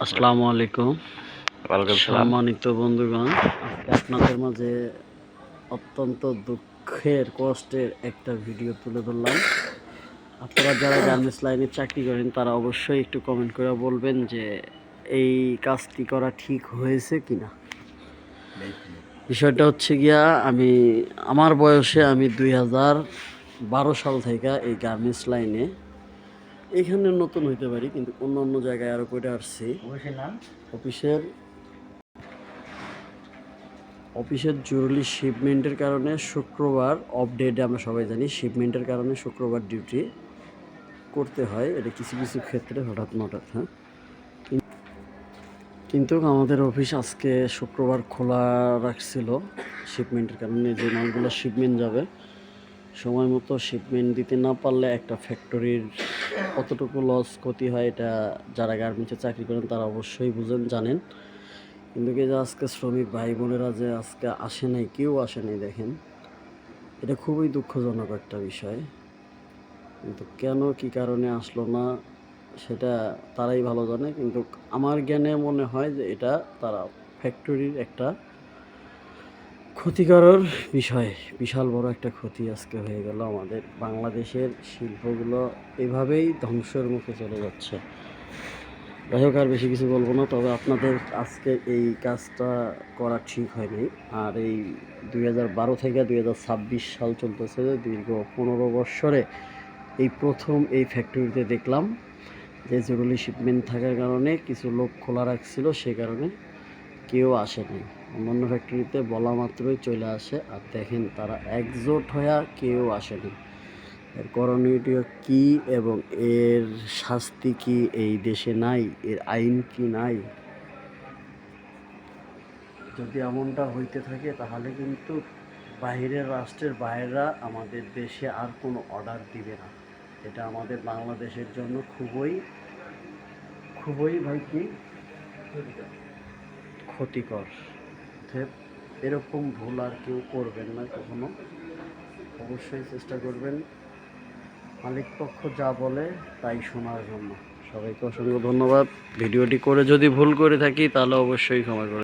আসসালামু আলাইকুম। ওয়ালাইকুম সালাম। সম্মানিত বন্ধুগণ, আজকে আপনাদের মাঝে অত্যন্ত দুঃখের কষ্টের একটা ভিডিও তুলে ধরলাম। আপনারা যারা গার্মেন্টস লাইনে চাকরি করেন তারা অবশ্যই একটু কমেন্ট করে বলবেন যে এই কাজটি করা ঠিক হয়েছে কিনা। বিষয়টা হচ্ছে গিয়া, আমার বয়সে আমি 2012 সাল থেকে এই গার্মেন্টস লাইনে এখানে নতুন হইতে পারি, কিন্তু অন্য অন্য জায়গায় আরও করে আসছি। অফিসের জরুরি শিপমেন্টের কারণে শুক্রবার অফ ডেটে, আমরা সবাই জানি শিপমেন্টের কারণে শুক্রবার ডিউটি করতে হয়। এটা কিছু কিছু ক্ষেত্রে হঠাৎ হঠাৎ, হ্যাঁ। কিন্তু আমাদের অফিস আজকে শুক্রবার খোলা রাখছিল শিপমেন্টের কারণে। যে মালগুলো শিপমেন্ট যাবে সময় মতো শিপমেন্ট দিতে না পারলে একটা ফ্যাক্টরির কতটুকু লস ক্ষতি হয়, এটা যারা গার্মেন্টসে চাকরি করেন তারা অবশ্যই জানেন। কিন্তু কি যে আজকে শ্রমিক ভাই বোনেরা যে আজকে আসে নাই, কেউ আসে নাই, দেখেন এটা খুবই দুঃখজনক একটা বিষয়। কিন্তু কেন কি কারণে আসলো না সেটা তারাই ভালো জানে। কিন্তু আমার জ্ঞানে মনে হয় যে এটা তারা ফ্যাক্টরির একটা ক্ষতিকর বিষয়, বিশাল বড় একটা ক্ষতি আজকে হয়ে গেল। আমাদের বাংলাদেশের শিল্পগুলো এভাবেই ধ্বংসের মুখে চলে যাচ্ছে। যাই হোক, আর বেশি কিছু বলবো না। তবে আপনাদের আজকে এই কাজটা করা ঠিক হয়নি। আর এই 2012 থেকে 2026 সাল চলতেছে, দীর্ঘ 15 বৎসরে এই প্রথম এই ফ্যাক্টরিতে দেখলাম যে জরুরি শিপমেন্ট থাকার কারণে কিছু লোক খোলা রাখছিল, সে কারণে কেউ আসেনি। অন্যান্য ফ্যাক্টরিতে বলা মাত্রই চলে আসে, আর দেখেন তারা একজোট হয়ে কেউ আসেনি। এর করণীয় কি এবং এর শাস্তি কি এই দেশে নাই? এর আইন কি নাই? যদি এমনটা হইতে থাকে তাহলে কিন্তু বাহিরের রাষ্ট্রের বাইরেরা আমাদের দেশে আর কোনো অর্ডার দিবে না। এটা আমাদের বাংলাদেশের জন্য খুবই খুবই ভাই কি ক্ষতিকর। এরকম ভুল আর কেউ করবেন না কখনো। অবশ্যই চেষ্টা করবেন মালিক পক্ষ যা বলে তাই শোনার জন্য। সবাইকে অসংখ্য ধন্যবাদ। ভিডিওটি করে যদি ভুল করে থাকি তাহলে অবশ্যই ক্ষমা করবেন।